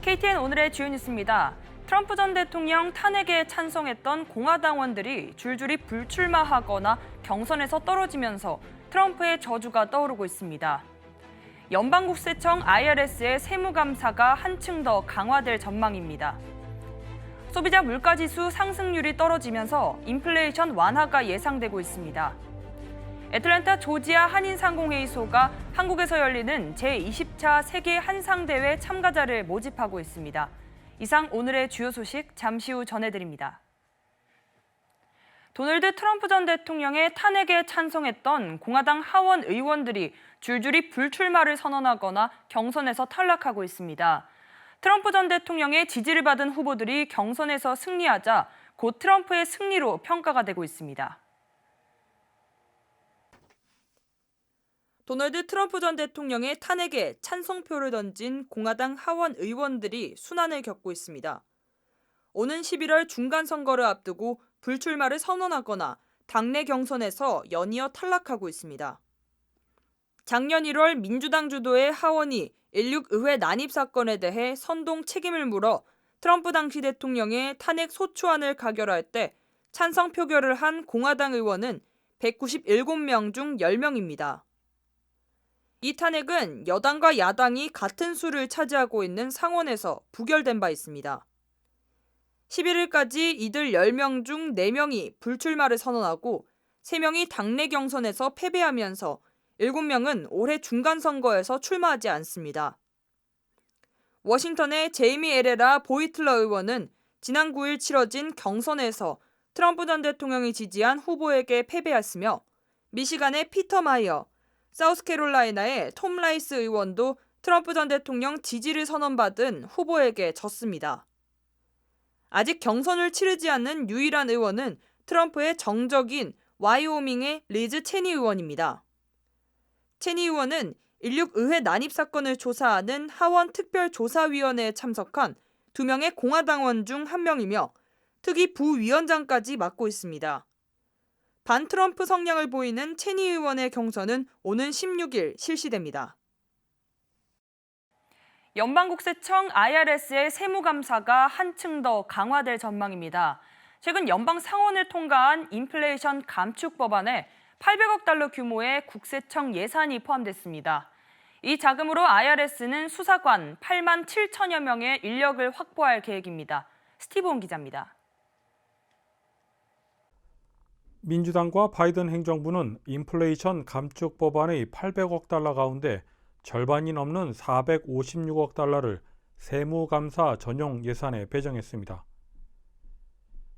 KTN 오늘의 주요 뉴스입니다. 트럼프 전 대통령 탄핵에 찬성했던 공화당원들이 줄줄이 불출마하거나 경선에서 떨어지면서 트럼프의 저주가 떠오르고 있습니다. 연방국세청 IRS의 세무감사가 한층 더 강화될 전망입니다. 소비자 물가지수 상승률이 떨어지면서 인플레이션 완화가 예상되고 있습니다. 애틀랜타 조지아 한인상공회의소가 한국에서 열리는 제20차 세계 한상대회 참가자를 모집하고 있습니다. 이상 오늘의 주요 소식 잠시 후 전해드립니다. 도널드 트럼프 전 대통령의 탄핵에 찬성했던 공화당 하원 의원들이 줄줄이 불출마를 선언하거나 경선에서 탈락하고 있습니다. 트럼프 전 대통령의 지지를 받은 후보들이 경선에서 승리하자 곧 트럼프의 승리로 평가가 되고 있습니다. 도널드 트럼프 전 대통령의 탄핵에 찬성표를 던진 공화당 하원 의원들이 순환을 겪고 있습니다. 오는 11월 중간선거를 앞두고 불출마를 선언하거나 당내 경선에서 연이어 탈락하고 있습니다. 작년 1월 민주당 주도의 하원이 16 의회 난입 사건에 대해 선동 책임을 물어 트럼프 당시 대통령의 탄핵 소추안을 가결할 때 찬성 표결을 한 공화당 의원은 197명 중 10명입니다. 이 탄핵은 여당과 야당이 같은 수를 차지하고 있는 상원에서 부결된 바 있습니다. 11일까지 이들 10명 중 4명이 불출마를 선언하고 3명이 당내 경선에서 패배하면서 7명은 올해 중간선거에서 출마하지 않습니다. 워싱턴의 제이미 에레라 보이틀러 의원은 지난 9일 치러진 경선에서 트럼프 전 대통령이 지지한 후보에게 패배했으며 미시간의 피터 마이어, 사우스캐롤라이나의 톰 라이스 의원도 트럼프 전 대통령 지지를 선언받은 후보에게 졌습니다. 아직 경선을 치르지 않는 유일한 의원은 트럼프의 정적인 와이오밍의 리즈 체니 의원입니다. 체니 의원은 16 의회 난입 사건을 조사하는 하원 특별조사위원회에 참석한 2명의 공화당원 중 1명이며 특위 부위원장까지 맡고 있습니다. 반트럼프 성향을 보이는 체니 의원의 경선은 오는 16일 실시됩니다. 연방국세청 IRS의 세무감사가 한층 더 강화될 전망입니다. 최근 연방 상원을 통과한 인플레이션 감축 법안에 800억 달러 규모의 국세청 예산이 포함됐습니다. 이 자금으로 IRS는 수사관 8만 7천여 명의 인력을 확보할 계획입니다. 스티브온 기자입니다. 민주당과 바이든 행정부는 인플레이션 감축 법안의 800억 달러 가운데 절반이 넘는 456억 달러를 세무감사 전용 예산에 배정했습니다.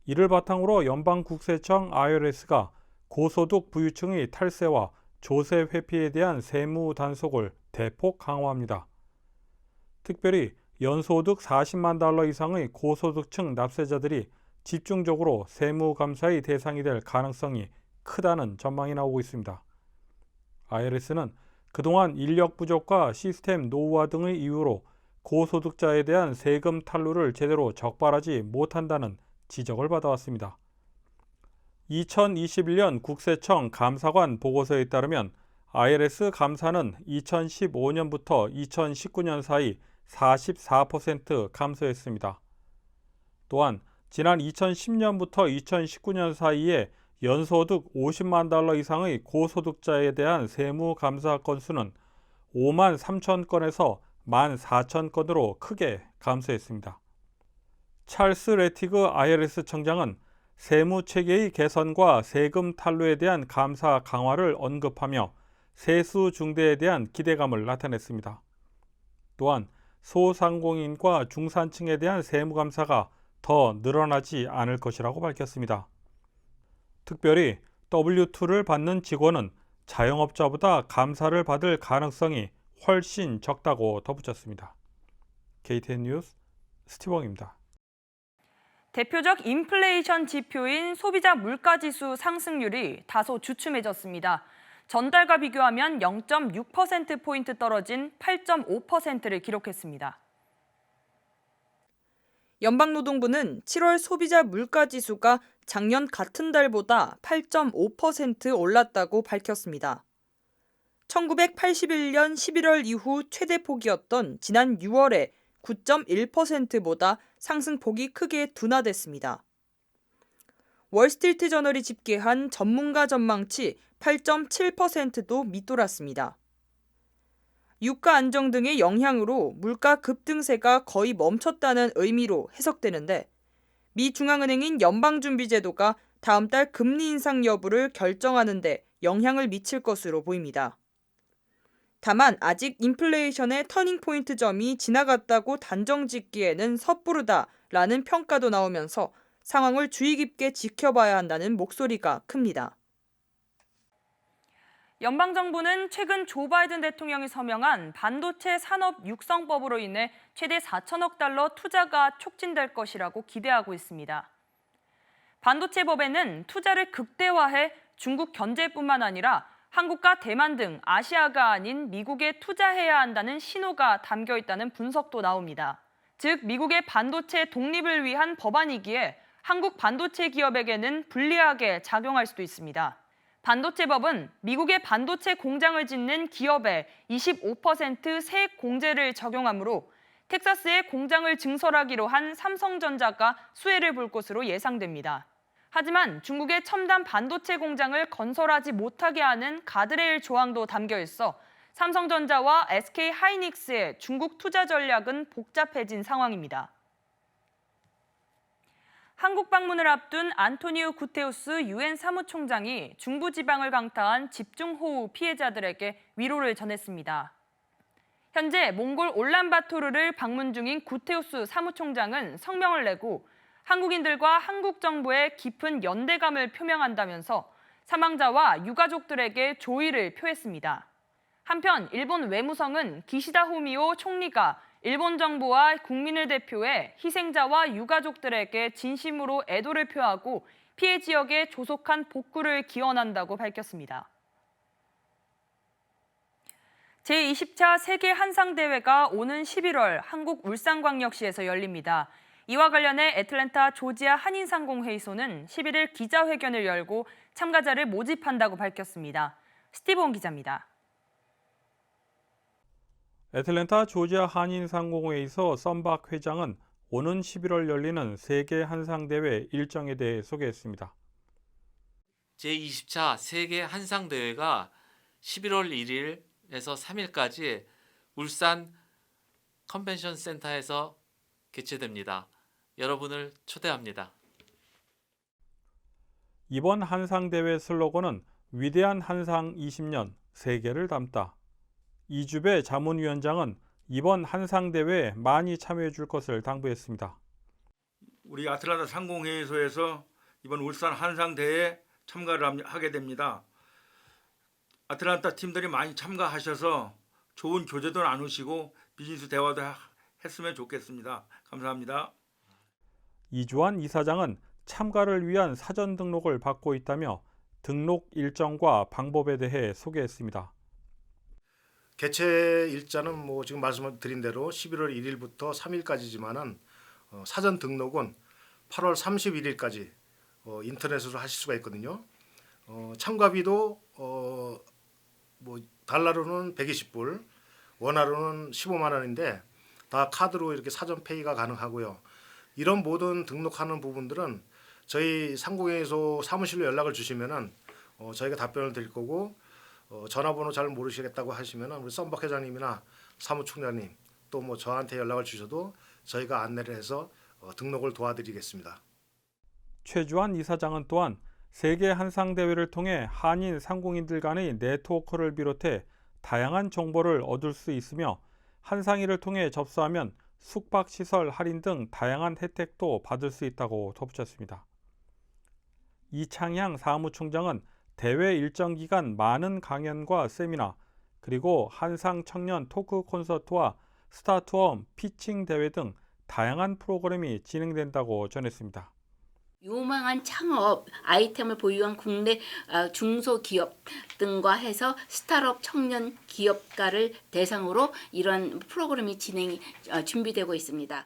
이를 바탕으로 연방국세청 IRS가 고소득 부유층의 탈세와 조세 회피에 대한 세무 단속을 대폭 강화합니다. 특별히 연소득 40만 달러 이상의 고소득층 납세자들이 집중적으로 세무감사의 대상이 될 가능성이 크다는 전망이 나오고 있습니다. IRS는 그동안 인력 부족과 시스템 노후화 등의 이유로 고소득자에 대한 세금 탈루를 제대로 적발하지 못한다는 지적을 받아왔습니다. 2021년 국세청 감사관 보고서에 따르면 IRS 감사는 2015년부터 2019년 사이 44% 감소했습니다. 또한 지난 2010년부터 2019년 사이에 연소득 50만 달러 이상의 고소득자에 대한 세무 감사 건수는 5만 3천 건에서 1만 4천 건으로 크게 감소했습니다. 찰스 레티그 IRS 청장은 세무 체계의 개선과 세금 탈루에 대한 감사 강화를 언급하며 세수 중대에 대한 기대감을 나타냈습니다. 또한 소상공인과 중산층에 대한 세무 감사가 더 늘어나지 않을 것이라고 밝혔습니다. 특별히 W2를 받는 직원은 자영업자보다 감사를 받을 가능성이 훨씬 적다고 덧붙였습니다. KTN 뉴스 스티브입니다. 대표적 인플레이션 지표인 소비자 물가지수 상승률이 다소 주춤해졌습니다. 전달과 비교하면 0.6%포인트 떨어진 8.5%를 기록했습니다. 연방노동부는 7월 소비자 물가지수가 작년 같은 달보다 8.5% 올랐다고 밝혔습니다. 1981년 11월 이후 최대폭이었던 지난 6월에 9.1%보다 상승폭이 크게 둔화됐습니다. 월스트리트 저널이 집계한 전문가 전망치 8.7%도 밑돌았습니다. 유가 안정 등의 영향으로 물가 급등세가 거의 멈췄다는 의미로 해석되는데 미 중앙은행인 연방준비제도가 다음 달 금리 인상 여부를 결정하는 데 영향을 미칠 것으로 보입니다. 다만 아직 인플레이션의 터닝포인트 점이 지나갔다고 단정 짓기에는 섣부르다라는 평가도 나오면서 상황을 주의 깊게 지켜봐야 한다는 목소리가 큽니다. 연방정부는 최근 조 바이든 대통령이 서명한 반도체 산업 육성법으로 인해 최대 4천억 달러 투자가 촉진될 것이라고 기대하고 있습니다. 반도체법에는 투자를 극대화해 중국 견제뿐만 아니라 한국과 대만 등 아시아가 아닌 미국에 투자해야 한다는 신호가 담겨 있다는 분석도 나옵니다. 즉, 미국의 반도체 독립을 위한 법안이기에 한국 반도체 기업에게는 불리하게 작용할 수도 있습니다. 반도체법은 미국의 반도체 공장을 짓는 기업에 25% 세액 공제를 적용하므로 텍사스에 공장을 증설하기로 한 삼성전자가 수혜를 볼 것으로 예상됩니다. 하지만 중국의 첨단 반도체 공장을 건설하지 못하게 하는 가드레일 조항도 담겨 있어 삼성전자와 SK 하이닉스의 중국 투자 전략은 복잡해진 상황입니다. 한국 방문을 앞둔 안토니우 구테우스 유엔 사무총장이 중부지방을 강타한 집중호우 피해자들에게 위로를 전했습니다. 현재 몽골 울란바토르를 방문 중인 구테우스 사무총장은 성명을 내고 한국인들과 한국 정부의 깊은 연대감을 표명한다면서 사망자와 유가족들에게 조의를 표했습니다. 한편 일본 외무성은 기시다 후미오 총리가 일본 정부와 국민을 대표해 희생자와 유가족들에게 진심으로 애도를 표하고 피해 지역에 조속한 복구를 기원한다고 밝혔습니다. 제20차 세계 한상대회가 오는 11월 한국 울산광역시에서 열립니다. 이와 관련해 애틀랜타 조지아 한인상공회의소는 11일 기자회견을 열고 참가자를 모집한다고 밝혔습니다. 스티브온 기자입니다. 애틀랜타 조지아 한인상공회의소 썸박 회장은 오는 11월 열리는 세계 한상대회 일정에 대해 소개했습니다. 제20차 세계 한상대회가 11월 1일에서 3일까지 울산 컨벤션 센터에서 개최됩니다. 여러분을 초대합니다. 이번 한상대회 슬로건은 위대한 한상 20년, 세계를 담다. 이주배 자문위원장은 이번 한상대회에 많이 참여해 줄 것을 당부했습니다. 우리 아틀란타 상공회의소에서 이번 울산 한상대회에 참가를 하게 됩니다. 아틀란타 팀들이 많이 참가하셔서 좋은 교제도 나누시고 비즈니스 대화도 했으면 좋겠습니다. 감사합니다. 이주환 이사장은 참가를 위한 사전 등록을 받고 있다며 등록 일정과 방법에 대해 소개했습니다. 개최 일자는 지금 말씀드린 대로 11월 1일부터 3일까지지만은 사전 등록은 8월 31일까지 인터넷으로 하실 수가 있거든요. 참가비도 달러로는 120불, 원화로는 15만 원인데 다 카드로 이렇게 사전 페이가 가능하고요. 이런 모든 등록하는 부분들은 저희 상공회의소 사무실로 연락을 주시면은 저희가 답변을 드릴 거고 전화번호 잘 모르시겠다고 하시면은 우리 썸박 회장님이나 사무총장님 또 저한테 연락을 주셔도 저희가 안내를 해서 등록을 도와드리겠습니다. 최주환 이사장은 또한 세계 한상대회를 통해 한인 상공인들 간의 네트워크를 비롯해 다양한 정보를 얻을 수 있으며 한상일을 통해 접수하면 숙박시설 할인 등 다양한 혜택도 받을 수 있다고 덧붙였습니다. 이창향 사무총장은 대회 일정 기간 많은 강연과 세미나, 그리고 한상 청년 토크 콘서트와 스타트업 피칭 대회 등 다양한 프로그램이 진행된다고 전했습니다. 유망한 창업 아이템을 보유한 국내 중소기업 등과 해서 스타트업 청년 기업가를 대상으로 이런 프로그램이 준비되고 있습니다.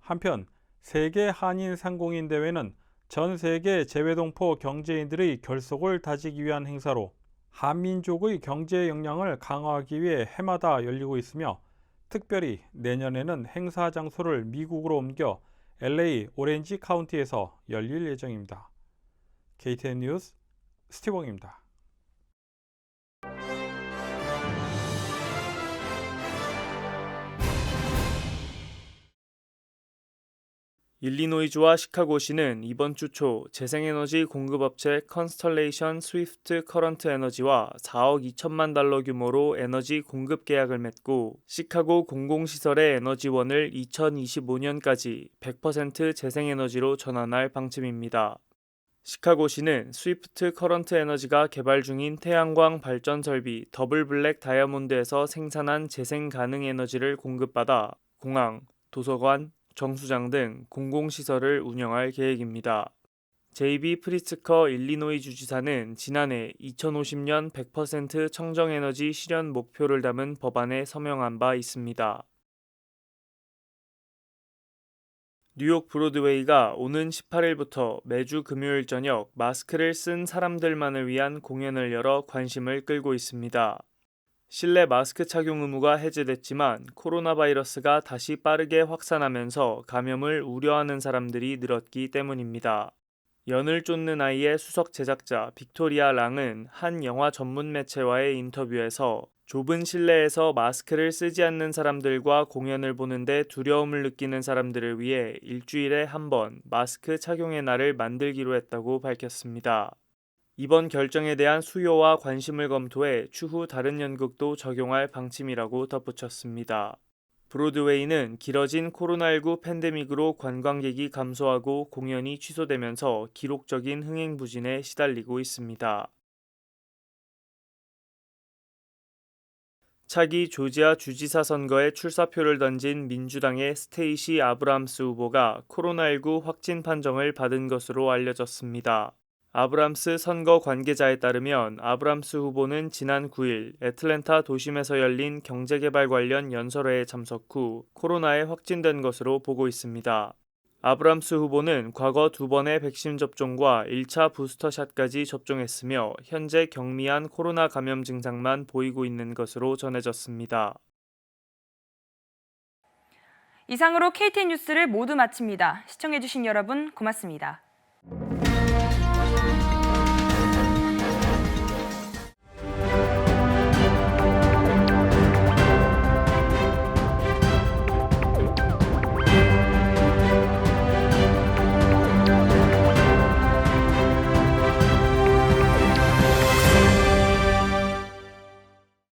한편 세계 한인 상공인 대회는 전 세계 재외동포 경제인들의 결속을 다지기 위한 행사로 한민족의 경제 역량을 강화하기 위해 해마다 열리고 있으며 특별히 내년에는 행사 장소를 미국으로 옮겨 LA 오렌지 카운티에서 열릴 예정입니다. KTN 뉴스 스티븐입니다. 일리노이주와 시카고시는 이번 주 초 재생에너지 공급업체 컨스털레이션 스위프트 커런트 에너지와 4억 2천만 달러 규모로 에너지 공급 계약을 맺고 시카고 공공시설의 에너지원을 2025년까지 100% 재생에너지로 전환할 방침입니다. 시카고시는 스위프트 커런트 에너지가 개발 중인 태양광 발전 설비 더블 블랙 다이아몬드에서 생산한 재생 가능 에너지를 공급받아 공항, 도서관, 정수장 등 공공시설을 운영할 계획입니다. JB 프리츠커 일리노이 주지사는 지난해 2050년 100% 청정에너지 실현 목표를 담은 법안에 서명한 바 있습니다. 뉴욕 브로드웨이가 오는 18일부터 매주 금요일 저녁 마스크를 쓴 사람들만을 위한 공연을 열어 관심을 끌고 있습니다. 실내 마스크 착용 의무가 해제됐지만 코로나 바이러스가 다시 빠르게 확산하면서 감염을 우려하는 사람들이 늘었기 때문입니다. 연을 쫓는 아이의 수석 제작자 빅토리아 랑은 한 영화 전문 매체와의 인터뷰에서 좁은 실내에서 마스크를 쓰지 않는 사람들과 공연을 보는데 두려움을 느끼는 사람들을 위해 일주일에 한 번 마스크 착용의 날을 만들기로 했다고 밝혔습니다. 이번 결정에 대한 수요와 관심을 검토해 추후 다른 연극도 적용할 방침이라고 덧붙였습니다. 브로드웨이는 길어진 코로나19 팬데믹으로 관광객이 감소하고 공연이 취소되면서 기록적인 흥행 부진에 시달리고 있습니다. 차기 조지아 주지사 선거에 출사표를 던진 민주당의 스테이시 아브람스 후보가 코로나19 확진 판정을 받은 것으로 알려졌습니다. 아브람스 선거 관계자에 따르면 아브람스 후보는 지난 9일 애틀랜타 도심에서 열린 경제개발 관련 연설회에 참석 후 코로나에 확진된 것으로 보고 있습니다. 아브람스 후보는 과거 2번의 백신 접종과 1차 부스터샷까지 접종했으며 현재 경미한 코로나 감염 증상만 보이고 있는 것으로 전해졌습니다. 이상으로 KTN 뉴스를 모두 마칩니다. 시청해주신 여러분 고맙습니다.